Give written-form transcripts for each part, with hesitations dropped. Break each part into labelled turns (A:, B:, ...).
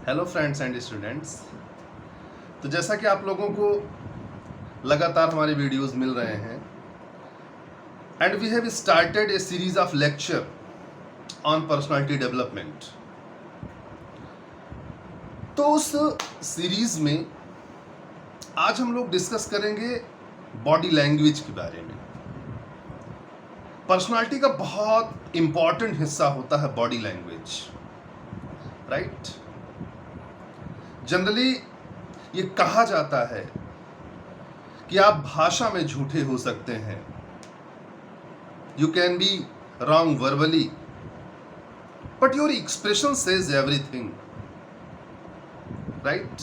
A: Hello friends and students. तो जैसा कि आप लोगों को लगातार हमारे वीडियोस मिल रहे हैं and we have started a series of lecture on personality development. तो उस सीरीज में आज हम लोग डिस्कस करेंगे बॉडी लैंग्वेज के बारे में। पर्सनालिटी का बहुत इंपॉर्टेंट हिस्सा होता है बॉडी लैंग्वेज, राइट। जनरली ये कहा जाता है कि आप भाषा में झूठे हो सकते हैं। You can be wrong verbally but your expression says everything, right.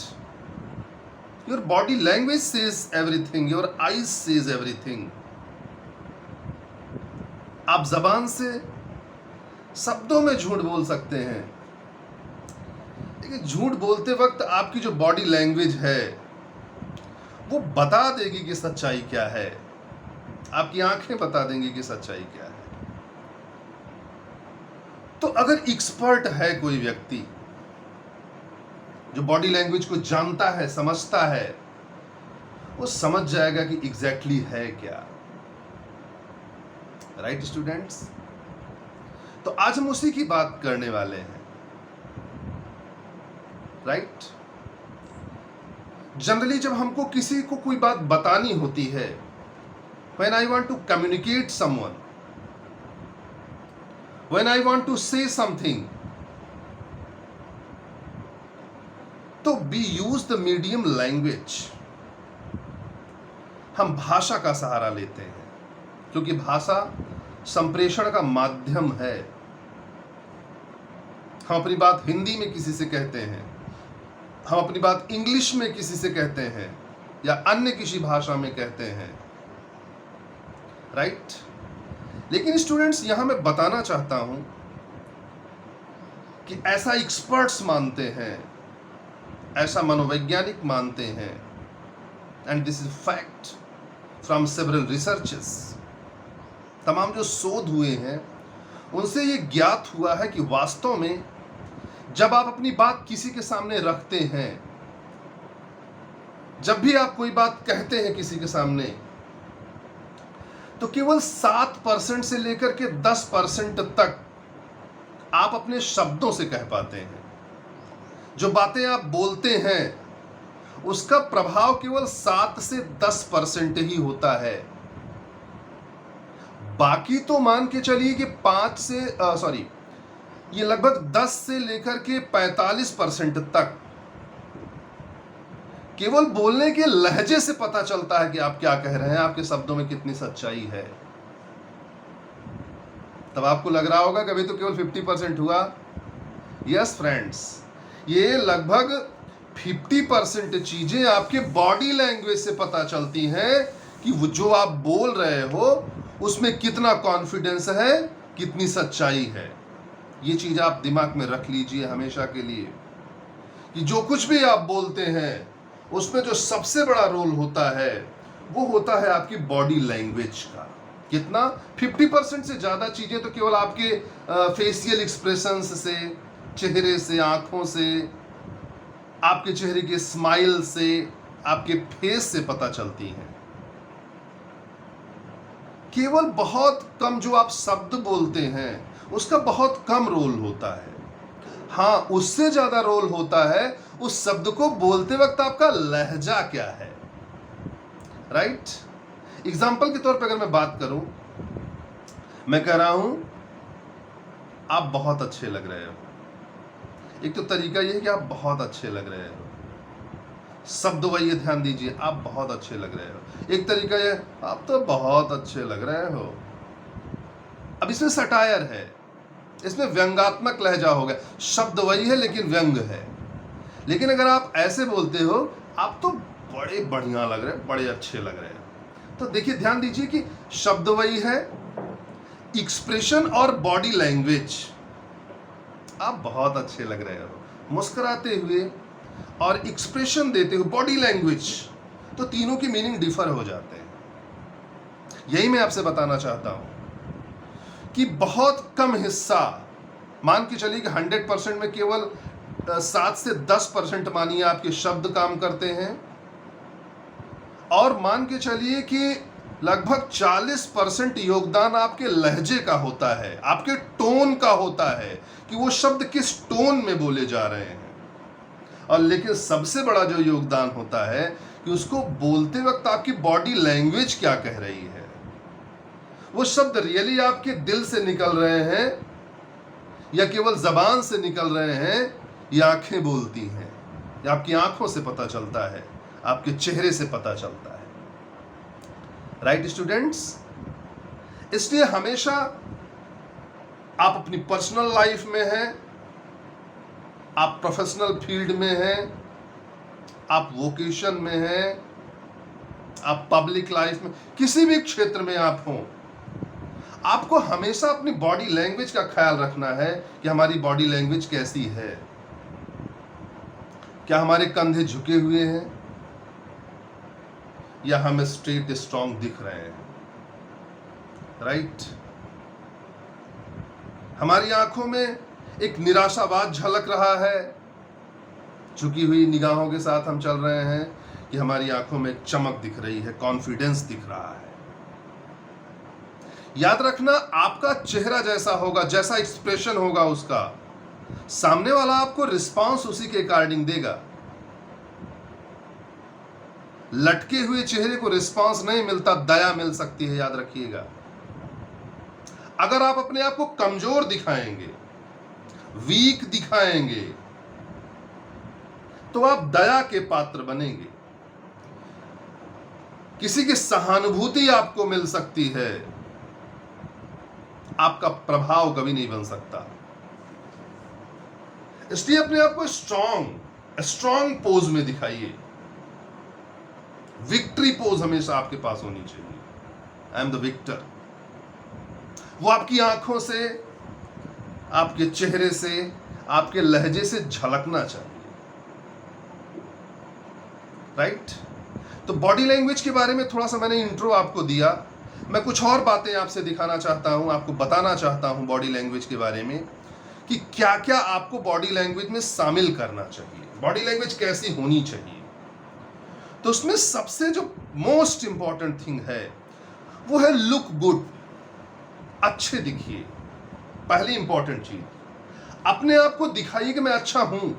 A: Your body language says everything, your eyes says everything. आप जबान से शब्दों में झूठ बोल सकते हैं, लेकिन झूठ बोलते वक्त आपकी जो बॉडी लैंग्वेज है वो बता देगी कि सच्चाई क्या है। आपकी आंखें बता देंगी कि सच्चाई क्या है। तो अगर एक्सपर्ट है कोई व्यक्ति जो बॉडी लैंग्वेज को जानता है, समझता है, वो समझ जाएगा कि एग्जैक्टली है क्या, राइट स्टूडेंट्स। तो आज हम उसी की बात करने वाले हैं, राइट। जनरली जब हमको किसी को कोई बात बतानी होती है, when I want to communicate someone, when I want to say something, तो we use the medium language। हम भाषा का सहारा लेते हैं क्योंकि भाषा संप्रेषण का माध्यम है। हम अपनी बात हिंदी में किसी से कहते हैं, हम अपनी बात इंग्लिश में किसी से कहते हैं या अन्य किसी भाषा में कहते हैं, राइट। लेकिन स्टूडेंट्स, यहां मैं बताना चाहता हूं कि ऐसा एक्सपर्ट्स मानते हैं, ऐसा मनोवैज्ञानिक मानते हैं, and this is fact from several researches. तमाम जो शोध हुए हैं उनसे ये ज्ञात हुआ है कि वास्तव में जब आप अपनी बात किसी के सामने रखते हैं, जब भी आप कोई बात कहते हैं किसी के सामने, तो केवल 7% से लेकर के 10% तक आप अपने शब्दों से कह पाते हैं। जो बातें आप बोलते हैं उसका प्रभाव केवल 7 से 10% ही होता है। बाकी तो मान के चलिए कि ये लगभग 10 से लेकर के 45% तक केवल बोलने के लहजे से पता चलता है कि आप क्या कह रहे हैं, आपके शब्दों में कितनी सच्चाई है। तब आपको लग रहा होगा कभी तो केवल 50% हुआ। यस फ्रेंड्स, ये लगभग 50% चीजें आपके बॉडी लैंग्वेज से पता चलती हैं कि वो जो आप बोल रहे हो उसमें कितना कॉन्फिडेंस है, कितनी सच्चाई है। ये चीज आप दिमाग में रख लीजिए हमेशा के लिए कि जो कुछ भी आप बोलते हैं उसमें जो सबसे बड़ा रोल होता है वो होता है आपकी बॉडी लैंग्वेज का। कितना? 50% से ज्यादा चीजें तो केवल आपके फेशियल एक्सप्रेशंस से, चेहरे से, आंखों से, आपके चेहरे के स्माइल से, आपके फेस से पता चलती हैं। केवल बहुत कम जो आप शब्द बोलते हैं उसका बहुत कम रोल होता है। हाँ, उससे ज्यादा रोल होता है उस शब्द को बोलते वक्त आपका लहजा क्या है, राइट। एग्जाम्पल के तौर पर अगर मैं बात करूं, मैं कह रहा हूं आप बहुत अच्छे लग रहे हो। एक तो तरीका यह है कि आप बहुत अच्छे लग रहे हो, शब्द वही ध्यान दीजिए, आप बहुत अच्छे लग रहे हो। एक तरीका यह, आप तो बहुत अच्छे लग रहे हो। अब इसमें सटायर है, इसमें व्यंगात्मक लहजा हो गया। शब्द वही है लेकिन व्यंग है। लेकिन अगर आप ऐसे बोलते हो, आप तो बड़े बढ़िया लग रहे हो, बड़े अच्छे लग रहे हो, तो देखिए ध्यान दीजिए कि शब्द वही है, एक्सप्रेशन और बॉडी लैंग्वेज, आप बहुत अच्छे लग रहे हो, मुस्कुराते हुए और एक्सप्रेशन देते हुए, बॉडी लैंग्वेज, तो तीनों की मीनिंग डिफर हो जाते हैं। यही मैं आपसे बताना चाहता हूं कि बहुत कम हिस्सा मान के चलिए कि 100% में केवल 7 से 10% मानिए आपके शब्द काम करते हैं, और मान के चलिए कि लगभग 40% योगदान आपके लहजे का होता है, आपके टोन का होता है कि वो शब्द किस टोन में बोले जा रहे हैं। और लेकिन सबसे बड़ा जो योगदान होता है कि उसको बोलते वक्त आपकी बॉडी लैंग्वेज क्या कह रही है, वो शब्द रियली आपके दिल से निकल रहे हैं या केवल जबान से निकल रहे हैं, या आंखें बोलती हैं, या आपकी आंखों से पता चलता है, आपके चेहरे से पता चलता है। राइट स्टूडेंट्स, इसलिए हमेशा आप अपनी पर्सनल लाइफ में हैं, आप प्रोफेशनल फील्ड में हैं, आप वोकेशन में हैं, आप पब्लिक लाइफ में, किसी भी क्षेत्र में आप हों, आपको हमेशा अपनी बॉडी लैंग्वेज का ख्याल रखना है कि हमारी बॉडी लैंग्वेज कैसी है। क्या हमारे कंधे झुके हुए हैं या हम स्ट्रेट स्ट्रांग दिख रहे हैं? राइट। हमारी आंखों में एक निराशावाद झलक रहा है, झुकी हुई निगाहों के साथ हम चल रहे हैं, कि हमारी आंखों में एक चमक दिख रही है, कॉन्फिडेंस दिख रहा है। याद रखना, आपका चेहरा जैसा होगा, जैसा एक्सप्रेशन होगा उसका, सामने वाला आपको रिस्पांस उसी के अकॉर्डिंग देगा। लटके हुए चेहरे को रिस्पांस नहीं मिलता, दया मिल सकती है, याद रखिएगा। अगर आप अपने आप को कमजोर दिखाएंगे, वीक दिखाएंगे, तो आप दया के पात्र बनेंगे, किसी की सहानुभूति आपको मिल सकती है, आपका प्रभाव कभी नहीं बन सकता। इसलिए अपने आप को स्ट्रॉन्ग पोज में दिखाइए। विक्ट्री पोज हमेशा आपके पास होनी चाहिए। I am the victor. वो आपकी आंखों से, आपके चेहरे से, आपके लहजे से झलकना चाहिए। राइट। तो बॉडी लैंग्वेज के बारे में थोड़ा सा मैंने इंट्रो आपको दिया। मैं कुछ और बातें आपसे दिखाना चाहता हूं, आपको बताना चाहता हूं बॉडी लैंग्वेज के बारे में, कि क्या क्या आपको बॉडी लैंग्वेज में शामिल करना चाहिए, बॉडी लैंग्वेज कैसी होनी चाहिए। तो उसमें सबसे जो मोस्ट इंपॉर्टेंट थिंग है वो है लुक गुड, अच्छे दिखिए। पहली इंपॉर्टेंट चीज, अपने आप को दिखाइए कि मैं अच्छा हूं।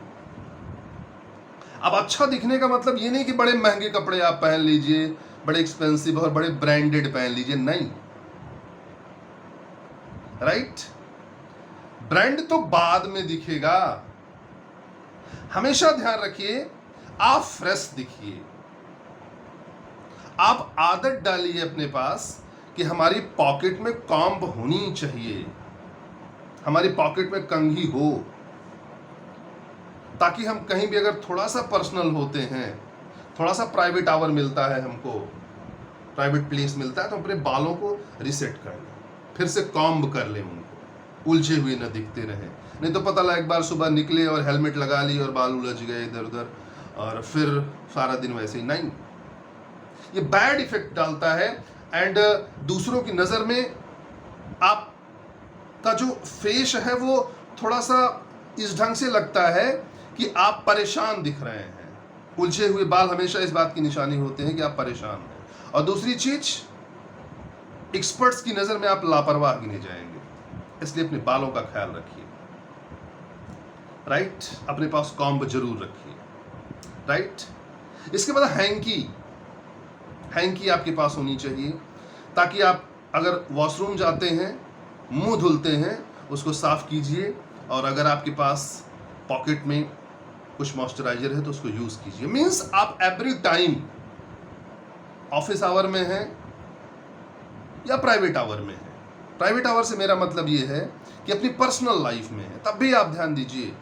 A: अब अच्छा दिखने का मतलब ये नहीं कि बड़े महंगे कपड़े आप पहन लीजिए, बड़े एक्सपेंसिव और बड़े ब्रांडेड पहन लीजिए, नहीं। राइट। ब्रांड तो बाद में दिखेगा। हमेशा ध्यान रखिए, आप फ्रेश दिखिए। आप आदत डालिए अपने पास कि हमारी पॉकेट में कॉम्ब होनी चाहिए, हमारी पॉकेट में कंघी हो, ताकि हम कहीं भी अगर थोड़ा सा पर्सनल होते हैं, थोड़ा सा प्राइवेट आवर मिलता है हमको, प्राइवेट प्लेस मिलता है, तो अपने बालों को रिसेट कर लें, फिर से कॉम्ब कर लें, उनको उलझे हुए न दिखते रहें। नहीं तो पता लगा एक बार सुबह निकले और हेलमेट लगा ली और बाल उलझ गए इधर उधर, और फिर सारा दिन वैसे ही। नहीं, ये बैड इफेक्ट डालता है। एंड दूसरों की नज़र में आपका जो फेस है वो थोड़ा सा इस ढंग से लगता है कि आप परेशान दिख रहे हैं। उलझे हुए बाल हमेशा इस बात की निशानी होते हैं कि आप परेशान हैं। और दूसरी चीज, एक्सपर्ट्स की नज़र में आप लापरवाह गिने जाएंगे। इसलिए अपने बालों का ख्याल रखिए। राइट। अपने पास कॉम्ब जरूर रखिए। राइट। इसके बाद हैंकी आपके पास होनी चाहिए, ताकि आप अगर वॉशरूम जाते हैं, मुंह धुलते हैं, उसको साफ कीजिए, और अगर आपके पास पॉकेट में कुछ मॉइस्चराइजर है तो उसको यूज कीजिए। मींस आप एवरी टाइम ऑफिस आवर में हैं या प्राइवेट आवर में हैं। प्राइवेट आवर से मेरा मतलब ये है कि अपनी पर्सनल लाइफ में है, तब भी आप ध्यान दीजिए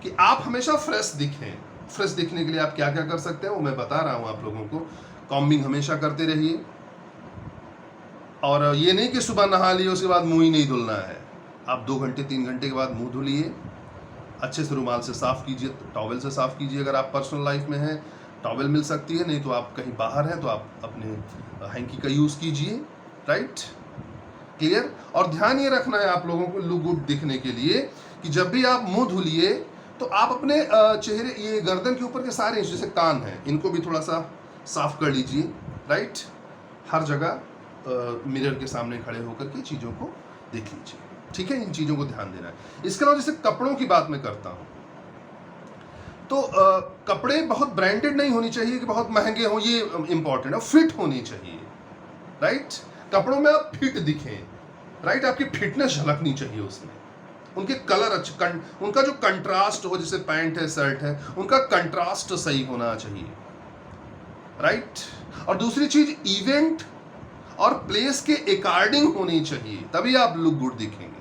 A: कि आप हमेशा फ्रेश दिखें। फ्रेश दिखने के लिए आप क्या क्या कर सकते हैं वो मैं बता रहा हूं आप लोगों को। कॉम्बिंग हमेशा करते रहिए, और ये नहीं कि सुबह नहा लिए उसके बाद मुंह ही नहीं धुलना है। आप 2 घंटे 3 घंटे के बाद मुंह धुलिए, अच्छे से रुमाल से साफ कीजिए, टॉवेल से साफ कीजिए। अगर आप पर्सनल लाइफ में हैं टॉवेल मिल सकती है, नहीं तो आप कहीं बाहर हैं तो आप अपने हैंकी का यूज़ कीजिए। राइट। क्लियर। और ध्यान ये रखना है आप लोगों को लुक गुड दिखने के लिए कि जब भी आप मुंह धुलिए तो आप अपने चेहरे, ये गर्दन के ऊपर के सारे जैसे कान हैं, इनको भी थोड़ा सा साफ कर लीजिए, राइट। हर जगह मिरर के सामने खड़े होकर के चीज़ों को देख लीजिए, ठीक है। इन चीज़ों को ध्यान देना है। इसके अलावा जैसे कपड़ों की बात मैं करता हूँ, तो कपड़े बहुत ब्रांडेड नहीं होनी चाहिए कि बहुत महंगे हों, ये इंपॉर्टेंट है। फिट होनी चाहिए, राइट। कपड़ों में आप फिट दिखें, राइट। आपकी फिटनेस झलकनी चाहिए उसमें। उनके कलर अच्छे, उनका जो कंट्रास्ट हो, जैसे पैंट है, शर्ट है, उनका कंट्रास्ट सही होना चाहिए, राइट। और दूसरी चीज, इवेंट और प्लेस के अकॉर्डिंग होनी चाहिए, तभी आप लुक गुड दिखेंगे।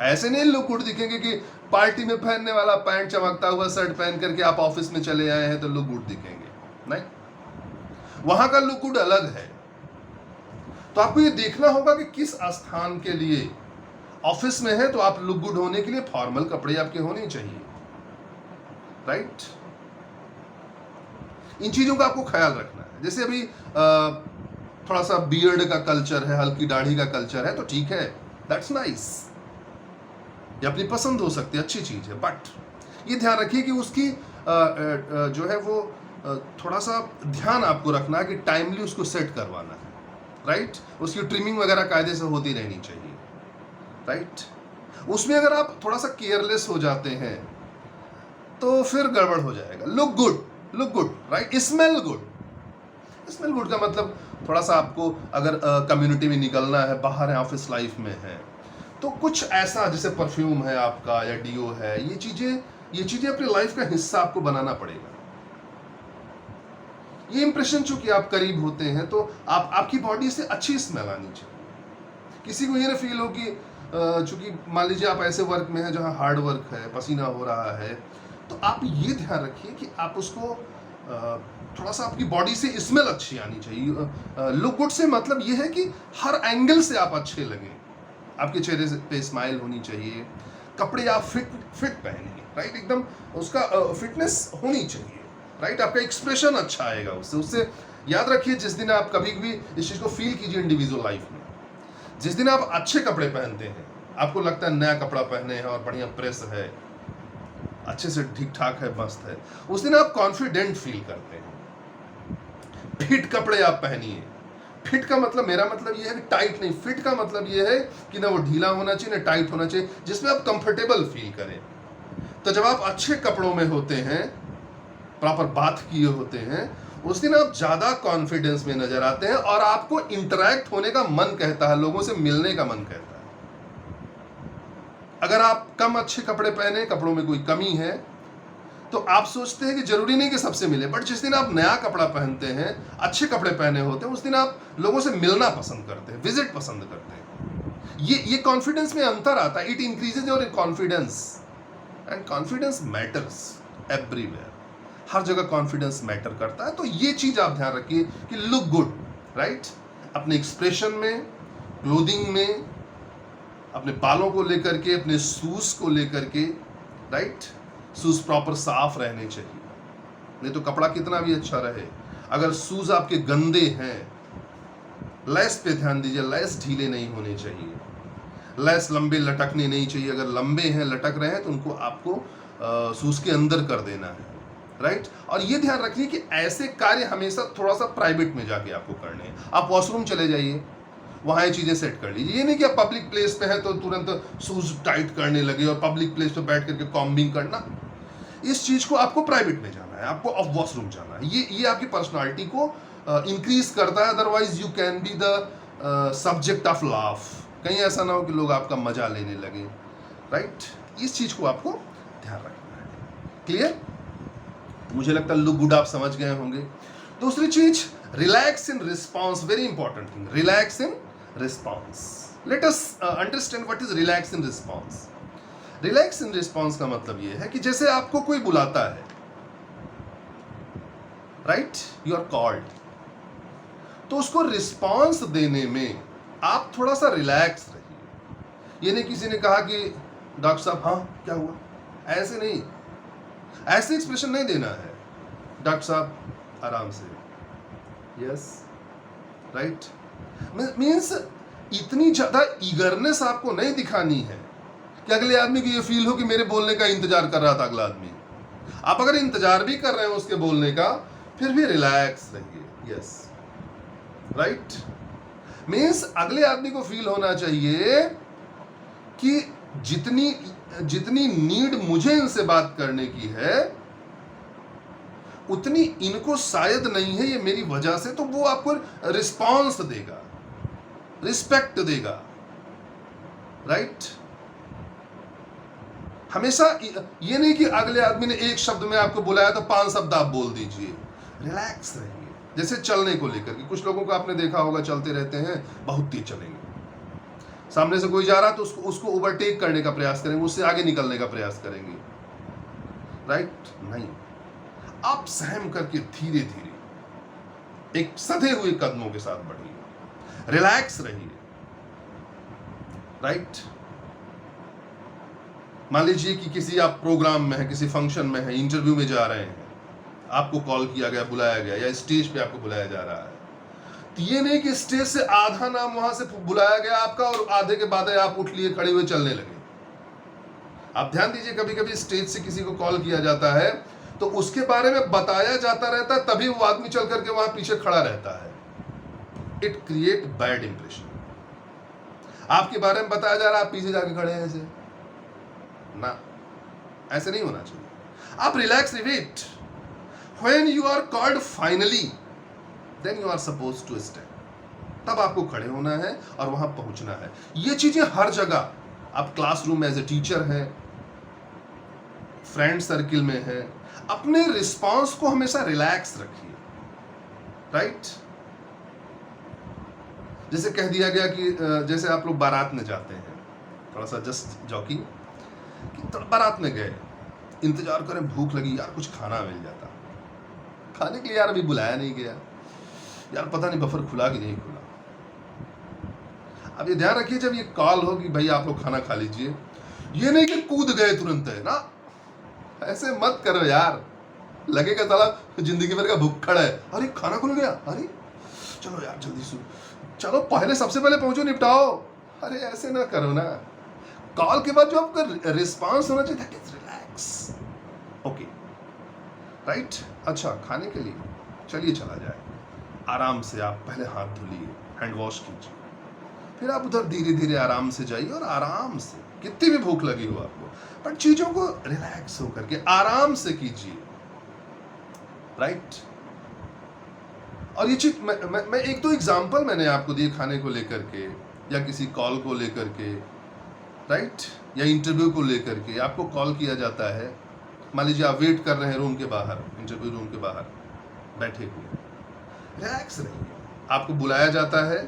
A: ऐसे नहीं लुक गुड दिखेंगे कि पार्टी में पहनने वाला पैंट चमकता हुआ शर्ट पहन करके आप ऑफिस में चले आए हैं तो लुक गुड दिखेंगे, नहीं। वहां का लुक गुड अलग है। तो आपको ये देखना होगा कि किस स्थान के लिए। ऑफिस में है तो आप लुक गुड होने के लिए फॉर्मल कपड़े आपके होने चाहिए, राइट। इन चीजों का आपको ख्याल रखना है। जैसे अभी थोड़ा सा बियर्ड का कल्चर है, हल्की दाढ़ी का कल्चर है, तो ठीक है, दैट्स नाइस, ये अपनी पसंद हो सकती है, अच्छी चीज है। बट ये ध्यान रखिए कि उसकी जो है वो थोड़ा सा ध्यान आपको रखना है कि टाइमली उसको सेट करवाना है, राइट। उसकी ट्रिमिंग वगैरह कायदे से होती रहनी चाहिए, राइट। उसमें अगर आप थोड़ा सा केयरलेस हो जाते हैं तो फिर गड़बड़ हो जाएगा। Look good, right. Smell good का मतलब थोड़ा सा आपको अगर कम्युनिटी में निकलना है, बाहर है, ऑफिस लाइफ में है, तो कुछ ऐसा जैसे परफ्यूम है आपका या डीओ है, ये चीजें अपनी लाइफ का हिस्सा आपको बनाना पड़ेगा। ये इंप्रेशन चूंकि आप करीब होते हैं तो आपकी बॉडी से अच्छी स्मेल आनी चाहिए। किसी को ये ना फील हो कि चूंकि मान लीजिए आप ऐसे वर्क में हैं जहां हार्ड वर्क है, पसीना हो रहा है, तो आप ये ध्यान रखिए कि आप उसको थोड़ा सा आपकी बॉडी से स्मेल अच्छी आनी चाहिए। लुक गुड से मतलब ये है कि हर एंगल से आप अच्छे लगें, आपके चेहरे पे स्माइल होनी चाहिए, कपड़े आप फिट पहनिए, राइट। एकदम उसका फिटनेस होनी चाहिए, राइट। आपका एक्सप्रेशन अच्छा आएगा उससे याद रखिए, जिस दिन आप कभी भी इस चीज को फील कीजिए इंडिविजुअल लाइफ में, जिस दिन आप अच्छे कपड़े पहनते हैं, आपको लगता है नया कपड़ा पहने हैं और बढ़िया प्रेस है, अच्छे से ठीक ठाक है, मस्त है, उस दिन आप कॉन्फिडेंट फील करते हैं। फिट कपड़े आप पहनिए। फिट का मतलब, मेरा मतलब ये है कि टाइट नहीं, फिट का मतलब ये है कि ना वो ढीला होना चाहिए ना टाइट होना चाहिए, जिसमें आप कंफर्टेबल फील करें। तो जब आप अच्छे कपड़ों में होते हैं, प्रॉपर बात किए होते हैं, उस दिन आप ज्यादा कॉन्फिडेंस में नजर आते हैं और आपको इंटरैक्ट होने का मन कहता है, लोगों से मिलने का मन कहता है। अगर आप कम अच्छे कपड़े पहने, कपड़ों में कोई कमी है, तो आप सोचते हैं कि जरूरी नहीं कि सबसे मिले, बट जिस दिन आप नया कपड़ा पहनते हैं, अच्छे कपड़े पहने होते हैं, उस दिन आप लोगों से मिलना पसंद करते हैं, विजिट पसंद करते हैं। ये कॉन्फिडेंस में अंतर आता है। It increases your confidence, and confidence matters everywhere. हर जगह कॉन्फिडेंस मैटर करता है। तो ये चीज आप ध्यान रखिए कि लुक गुड, राइट। अपने एक्सप्रेशन में, क्लोथिंग में, अपने बालों को लेकर के, अपने शूज को लेकर के, राइट। शूज प्रॉपर साफ रहने चाहिए, नहीं तो कपड़ा कितना भी अच्छा रहे, अगर शूज आपके गंदे हैं, लेस पे ध्यान दीजिए, लेस ढीले नहीं होने चाहिए, लेस लंबे लटकने नहीं चाहिए। अगर लंबे हैं, लटक रहे हैं, तो उनको आपको शूज के अंदर कर देना है, राइट। और ये ध्यान रखिए कि ऐसे कार्य हमेशा थोड़ा सा प्राइवेट में जाके आपको करने हैं। आप वॉशरूम चले जाइए, वहाँ ये चीज़ें सेट कर लीजिए। ये नहीं कि आप पब्लिक प्लेस पे है तो तुरंत शूज टाइट करने लगे और पब्लिक प्लेस पे बैठ करके कॉम्बिंग करना। इस चीज़ को आपको प्राइवेट में जाना है, आपको ऑफ वॉशरूम जाना है। ये आपकी पर्सनालिटी को इंक्रीज करता है। Otherwise you can be the subject of laugh. कहीं ऐसा ना हो कि लोग आपका मजा लेने लगे, राइट। इस चीज़ को आपको ध्यान रखना है। क्लियर? मुझे लगता है लुक गुड आप समझ गए होंगे। दूसरी चीज, relax in response, very important thing, relax in response. Let us understand what is relax in response. Relax in response का मतलब यह है कि जैसे आपको कोई बुलाता है, राइट, यू आर कॉल्ड, तो उसको रिस्पॉन्स देने में आप थोड़ा सा रिलैक्स रहिए। ये नहीं किसी ने कहा कि डॉक्टर साहब हाँ क्या हुआ, ऐसे नहीं, ऐसे एक्सप्रेशन नहीं देना है। डॉक्टर साहब आराम से, यस, राइट। मीन्स इतनी ज्यादा ईगरनेस आपको नहीं दिखानी है। कि अगले आदमी को ये फील हो कि मेरे बोलने का इंतजार कर रहा था अगला आदमी। आप अगर इंतजार भी कर रहे हैं उसके बोलने का, फिर भी रिलैक्स रहिए। Yes, right. मीन्स अगले आदमी को फील होना चाहिए कि जितनी नीड मुझे इनसे बात करने की है उतनी इनको शायद नहीं है, ये मेरी वजह से, तो वो आपको रिस्पॉन्स देगा, रिस्पेक्ट देगा, राइट। हमेशा ये नहीं कि अगले आदमी ने एक शब्द में आपको बुलाया तो 5 शब्द आप बोल दीजिए। रिलैक्स रहिए। जैसे चलने को लेकर के कुछ लोगों को आपने देखा होगा, चलते रहते हैं, बहुत तेज चलेंगे, सामने से कोई जा रहा तो उसको ओवरटेक करने का प्रयास करेंगे, उससे आगे निकलने का प्रयास करेंगे, राइट। नहीं, आप सहम करके धीरे धीरे एक सधे हुए कदमों के साथ बढ़िए, रिलैक्स रहिए, राइट। मान लीजिए कि किसी आप प्रोग्राम में है, किसी फंक्शन में है, इंटरव्यू में जा रहे हैं, आपको कॉल किया गया, बुलाया गया, या स्टेज पे आपको बुलाया जा रहा है, तो ये नहीं कि स्टेज से आधा नाम वहां से बुलाया गया आपका और आधे के बाद आप उठ लिए, खड़े हुए चलने लगे। आप ध्यान दीजिए, कभी कभी स्टेज से किसी को कॉल किया जाता है तो उसके बारे में बताया जाता रहता है, तभी वो आदमी चल करके वहां पीछे खड़ा रहता है। It create bad impression. आपके बारे में बताया जा रहा है, आप पीछे जाके खड़े हैं, ऐसे ना, ऐसे नहीं होना चाहिए। आप रिलैक्स, रिवेट। When you are called finally, then you are suppose to stand. तब आपको खड़े होना है और वहां पहुंचना है। ये चीजें हर जगह, आप क्लासरूम में एज ए टीचर हैं, फ्रेंड सर्किल में है, अपने रिस्पॉन्स को हमेशा रिलैक्स रखिए, राइट। जैसे कह दिया गया कि जैसे आप लोग बारात में जाते हैं, थोड़ा सा जस्ट जॉकिंग, कि बारात में गए, इंतजार करें, भूख लगी, यार कुछ खाना मिल जाता, खाने के लिए यार अभी बुलाया नहीं गया, यार पता नहीं बफर खुला कि नहीं खुला। अब ये ध्यान रखिए, जब ये कॉल हो कि भाई आप लोग खाना खा लीजिए, ये नहीं कि कूद गए तुरंत, है ना, ऐसे मत करो यार, लगेगा साला जिंदगी भर का भुक्खड़ है। अरे खाना खुल गया, अरे चलो यार जल्दी से, चलो पहले सबसे पहले पहुंचो, निपटाओ। अरे ऐसे ना करो ना। कॉल के बाद जो आपका रिस्पांस होना चाहिए, that is relax, okay, right. अच्छा, खाने के लिए चलिए चला जाए, आराम से आप पहले हाथ धुलिए, हैंड वॉश कीजिए, फिर आप उधर धीरे धीरे आराम से जाइए और आराम से, कितनी भी भूख लगी हो आपको, पर चीजों को रिलैक्स होकर के आराम से कीजिए, राइट। और ये चीज मैं एक दो एग्जांपल मैंने आपको दिए खाने को लेकर के, या किसी कॉल को लेकर के, राइट, या इंटरव्यू को लेकर के। आपको कॉल किया जाता है, मान लीजिए आप वेट कर रहे हैं रूम के बाहर, इंटरव्यू रूम के बाहर बैठे हुए, रिलैक्स रहिए। आपको बुलाया जाता है,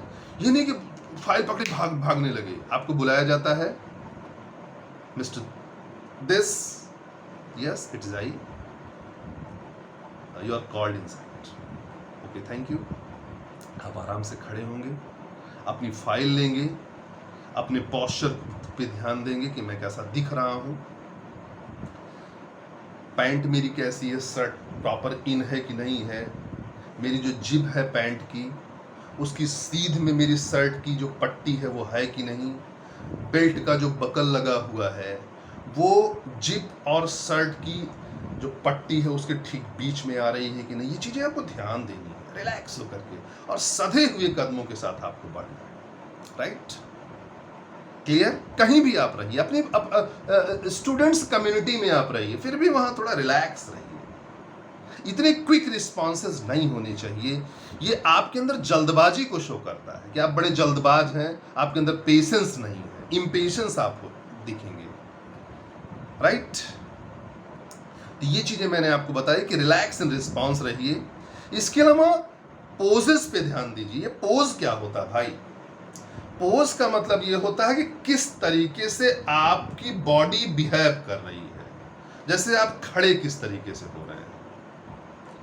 A: ये नहीं कि फाइल पकड़ी भागने लगे, आपको बुलाया जाता है, mister this, yes it is I, you are called inside, okay thank you. आप आराम से खड़े होंगे, अपनी फाइल लेंगे, अपने पोस्चर पे ध्यान देंगे कि मैं कैसा दिख रहा हूं, पैंट मेरी कैसी है, शर्ट प्रॉपर इन है कि नहीं है, मेरी जो जिब है पैंट की, उसकी सीध में मेरी शर्ट की जो पट्टी है वो है कि नहीं, बेल्ट का जो बकल लगा हुआ है वो जिब और शर्ट की जो पट्टी है उसके ठीक बीच में आ रही है कि नहीं। ये चीज़ें आपको ध्यान देनी है, रिलैक्स होकर के और सधे हुए कदमों के साथ आपको बढ़ना है, राइट। क्लियर। कहीं भी आप रहिए, अपने स्टूडेंट्स कम्युनिटी में आप रहिए, फिर भी वहां थोड़ा रिलैक्स रहिए। इतने क्विक रिस्पॉन्सेज नहीं होने चाहिए। ये आपके अंदर जल्दबाजी को शो करता है कि आप बड़े जल्दबाज हैं, आपके अंदर पेशेंस नहीं है, इम्पेशेंस आपको दिखेंगे, राइट। तो ये चीजें मैंने आपको बताई कि रिलैक्स एंड रिस्पॉन्स रहिए। इसके अलावा पोजेस पे ध्यान दीजिए। ये पोज क्या होता है भाई? पोज का मतलब ये होता है कि किस तरीके से आपकी बॉडी बिहेव कर रही है। जैसे आप खड़े किस तरीके से हो रहे हैं,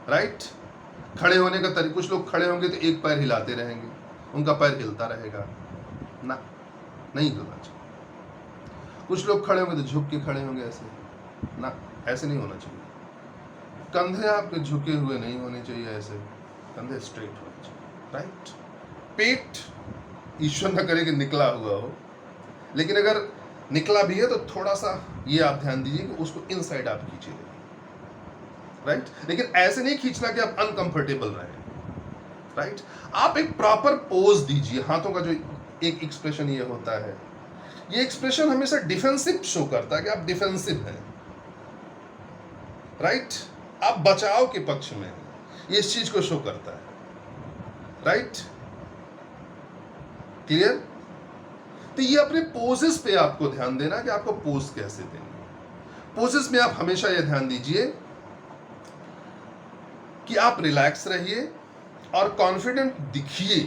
A: राइट। खड़े होने का तरीका, कुछ लोग खड़े होंगे तो एक पैर हिलाते रहेंगे, उनका पैर हिलता रहेगा ना, नहीं हिलना चाहिए। कुछ लोग खड़े होंगे तो झुक के खड़े होंगे, ऐसे ना, ऐसे नहीं होना चाहिए। कंधे आपके झुके हुए नहीं होने चाहिए, ऐसे कंधे स्ट्रेट होने चाहिए, राइट। पेट ईश्वर न करे कि निकला हुआ हो, लेकिन अगर निकला भी है तो थोड़ा सा ये आप ध्यान दीजिए कि उसको इनसाइड आप खींचिए, राइट। लेकिन ऐसे नहीं खींचना कि आप अनकंफर्टेबल रहें, राइट। आप एक प्रॉपर पोज दीजिए। हाथों का जो एक एक्सप्रेशन ये होता है, ये एक्सप्रेशन हमेशा डिफेंसिव शो करता है कि आप डिफेंसिव हैं, राइट। आप बचाव के पक्ष में हैं, ये इस चीज को शो करता है, राइट। क्लियर। तो ये अपने पोजेस पे आपको ध्यान देना कि आपको पोज कैसे देंगे। पोजेस में आप हमेशा ये ध्यान दीजिए कि आप रिलैक्स रहिए और कॉन्फिडेंट दिखिए।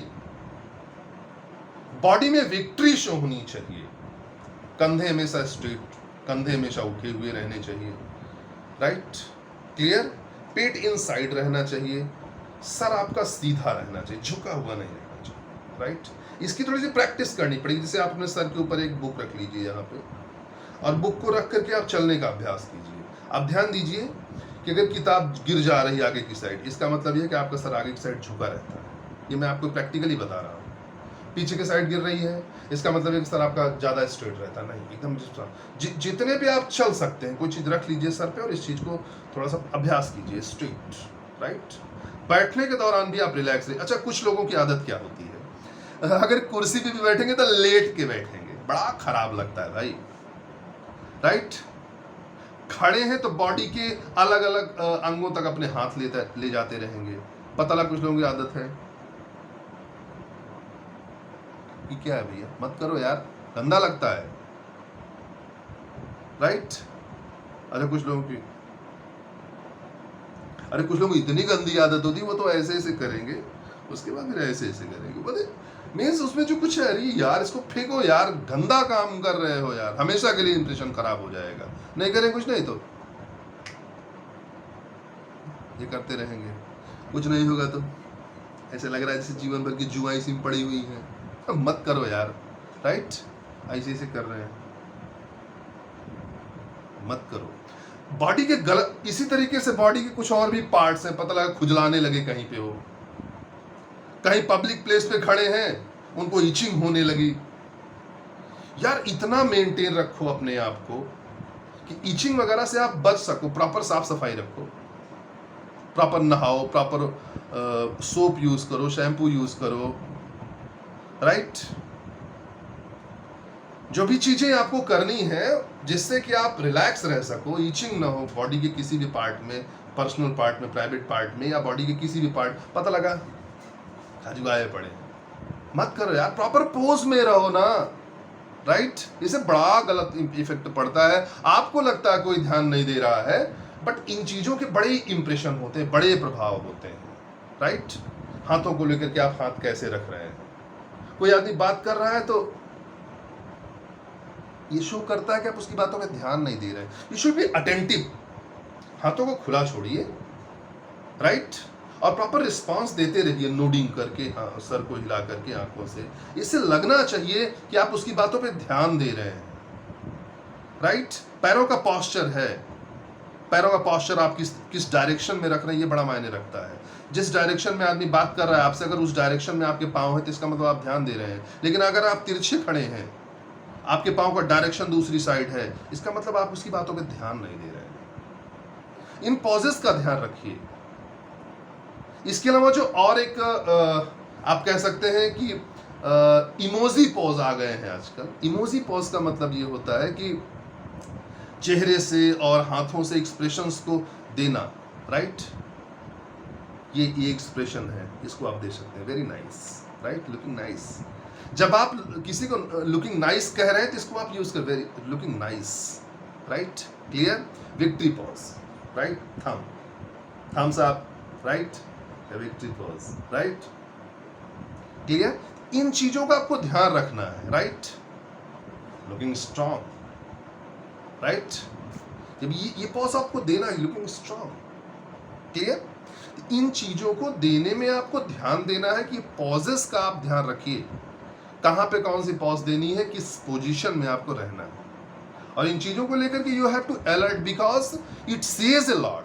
A: बॉडी में विक्ट्री शो होनी चाहिए। कंधे हमेशा स्ट्रेट, कंधे हमेशा उठे हुए रहने चाहिए, राइट। क्लियर। पेट इनसाइड रहना चाहिए, सर आपका सीधा रहना चाहिए, झुका हुआ नहीं रहना चाहिए, राइट। इसकी थोड़ी सी प्रैक्टिस करनी पड़ेगी। जैसे आप अपने सर के ऊपर एक बुक रख लीजिए यहाँ पे, और बुक को रख करके आप चलने का अभ्यास कीजिए। आप ध्यान दीजिए कि अगर किताब गिर जा रही है आगे की साइड, इसका मतलब यह है कि आपका सर आगे की साइड झुका रहता है। ये मैं आपको प्रैक्टिकली बता रहा हूँ। पीछे की साइड गिर रही है, इसका मतलब है कि सर आपका ज़्यादा स्ट्रेट रहता है, नहीं, एकदम जितने पे आप चल सकते हैं कोई चीज़ रख लीजिए सर पे और इस चीज़ को थोड़ा सा अभ्यास कीजिए, स्ट्रेट, राइट। बैठने के दौरान भी आप रिलैक्स रहिए। अच्छा, कुछ लोगों की आदत क्या होती है, अगर कुर्सी पे भी बैठेंगे तो लेट के बैठेंगे, बड़ा खराब लगता है भाई, राइट। खड़े हैं तो बॉडी के अलग अलग अंगों तक अपने हाथ ले जाते रहेंगे। पता लगा कुछ लोगों की आदत है कि क्या है भैया, मत करो यार, गंदा लगता है, राइट। अरे कुछ लोगों की इतनी गंदी आदत होती है, वो तो ऐसे ऐसे करेंगे, उसके बाद फिर ऐसे ऐसे करेंगे, बोले मीन्स उसमें जो कुछ है, अरे यार इसको फेंको यार, गंदा काम कर रहे हो यार, हमेशा के लिए इंप्रेशन खराब हो जाएगा। नहीं करें कुछ, नहीं तो ये करते रहेंगे, कुछ नहीं होगा तो ऐसे लग रहा है जैसे जीवन भर की जुआई सिम पड़ी हुई है। मत करो यार, राइट। ऐसे ऐसे कर रहे हैं, मत करो। बॉडी के गलत, इसी तरीके से बॉडी के कुछ और भी पार्ट्स हैं, पता लगा खुजलाने लगे कहीं पे हो, कहीं पब्लिक प्लेस पे खड़े हैं, उनको इचिंग होने लगी। यार इतना मेंटेन रखो अपने आप को कि इचिंग वगैरह से आप बच सको। प्रॉपर साफ सफाई रखो, प्रॉपर नहाओ, प्रॉपर सोप यूज करो, शैम्पू यूज करो, राइट। जो भी चीजें आपको करनी है जिससे कि आप रिलैक्स रह सको, इचिंग ना हो बॉडी के किसी भी पार्ट में, पर्सनल पार्ट में, प्राइवेट पार्ट में, या बॉडी के किसी भी पार्ट, पता लगा खजुआए पड़े, मत करो यार। प्रॉपर पोज में रहो ना, राइट। इससे बड़ा गलत इफेक्ट पड़ता है। आपको लगता है कोई ध्यान नहीं दे रहा है, बट इन चीजों के बड़े इंप्रेशन होते हैं, बड़े प्रभाव होते हैं, राइट। हाथों को लेकर के आप हाथ कैसे रख रहे हैं, कोई आदमी बात कर रहा है तो ये शो करता है कि आप उसकी बातों में ध्यान नहीं दे रहे हैं। You should be attentive. हाथों को खुला छोड़िए, राइट, और प्रॉपर रिस्पांस देते रहिए, नोडिंग करके, हाँ, सर को हिला करके, आंखों से। इससे लगना चाहिए कि आप उसकी बातों पे ध्यान दे रहे हैं, राइट। पैरों का पॉस्चर है, पैरों का पॉस्चर आप किस डायरेक्शन में रख रहे हैं, ये बड़ा मायने रखता है। जिस डायरेक्शन में आदमी बात कर रहा है आपसे, अगर उस डायरेक्शन में आपके पाँव है तो इसका मतलब आप ध्यान दे रहे हैं। लेकिन अगर आप तिरछे खड़े हैं, आपके पाँव का डायरेक्शन दूसरी साइड है, इसका मतलब आप उसकी बातों पे ध्यान नहीं दे रहे हैं। इन पॉजेस का ध्यान रखिए। इसके अलावा जो और एक आप कह सकते हैं कि इमोजी पॉज आ गए हैं आजकल। इमोजी पॉज का मतलब ये होता है कि चेहरे से और हाथों से एक्सप्रेशंस को देना, राइट। ये एक्सप्रेशन है, इसको आप दे सकते हैं, very nice, right, looking nice. जब आप किसी को लुकिंग नाइस कह रहे हैं तो इसको आप यूज कर, very looking nice, right. Clear. Victory pose, right, thumbs up, right, victory pose, right. Clear. इन चीजों का आपको ध्यान रखना है, राइट। Looking strong, right. जब ये पॉज आपको देना है, लुकिंग स्ट्रांग, क्लियर। इन चीजों को देने में आपको ध्यान देना है कि पॉजेस का आप ध्यान रखिए, कहां पे कौन सी पॉज देनी है, किस पोजीशन में आपको रहना है। और इन चीजों को लेकर के you have to alert, because it says a lot.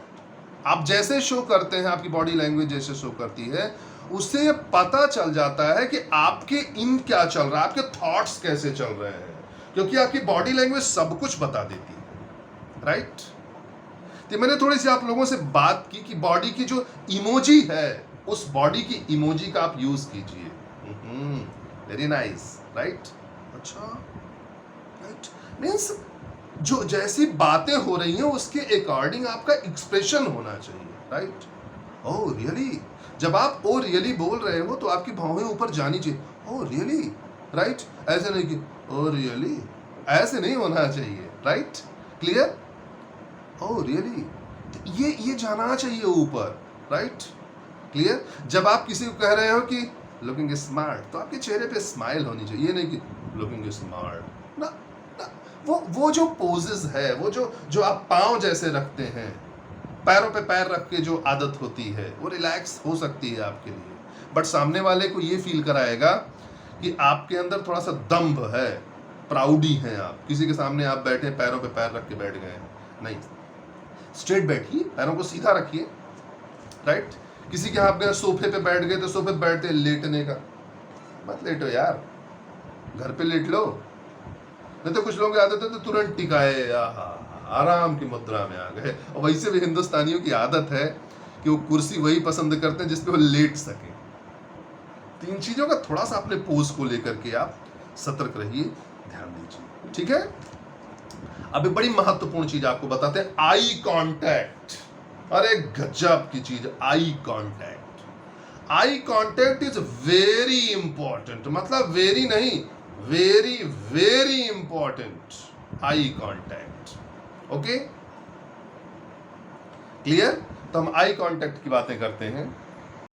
A: आप जैसे शो करते हैं, आपकी बॉडी लैंग्वेज जैसे शो करती है, उससे ये पता चल जाता है कि आपके इन क्या चल रहा है, आपके थॉट्स कैसे चल रहे हैं। क्योंकि आपकी बॉडी लैंग्वेज सब कुछ बता देती है, राइट। तो मैंने थोड़ी सी आप लोगों से बात की कि बॉडी की जो इमोजी है, उस बॉडी की इमोजी का आप यूज कीजिए। Very nice, right. अच्छा, राइट, मीन्स जो जैसी बातें हो रही हैं उसके अकॉर्डिंग आपका एक्सप्रेशन होना चाहिए, राइट। ओह रियली, जब आप ओ रियली बोल रहे हो तो आपकी भौहें ऊपर जानी चाहिए। ओह रियली, राइट, ऐसे नहीं कि ओ रियली, ऐसे नहीं होना चाहिए, राइट, क्लियर। ओह रियली, ये जाना चाहिए ऊपर, राइट, क्लियर। जब आप किसी को कह रहे हो कि लुकिंग स्मार्ट, तो आपके चेहरे पे स्माइल होनी चाहिए, ये नहीं कि लुकिंग स्मार्ट ना, वो जो पोजेस है, वो जो आप पाँव जैसे रखते हैं, पैरों पे पैर रख के जो आदत होती है, वो रिलैक्स हो सकती है आपके लिए, बट सामने वाले को ये फील कराएगा कि आपके अंदर थोड़ा सा दम्भ है, प्राउडी हैं आप। किसी के सामने आप बैठे, पैरों पे पैर रख के बैठ गए, नहीं, स्ट्रेट बैठिए, पैरों को सीधा रखिए, राइट। किसी के आप गए सोफे पे बैठ गए, तो सोफे पे बैठते लेटने का मत लेटो यार, घर पे लेट लो। नहीं तो कुछ लोग आदत है तो तुरंत टिकाए, आराम की मुद्रा में आ गए। और वैसे भी हिंदुस्तानियों की आदत है कि वो कुर्सी वही पसंद करते हैं जिसपे वो लेट सके। तीन चीजों का थोड़ा सा अपने पोज को लेकर के आप सतर्क रहिए, ध्यान दीजिए, ठीक है। अभी बड़ी महत्वपूर्ण चीज आपको बताते हैं, आई कांटेक्ट। अरे गजब की चीज, eye contact. Eye contact is very important, मतलब वेरी नहीं, very very important, eye contact, okay, clear. तो हम आई कांटेक्ट की बातें करते हैं।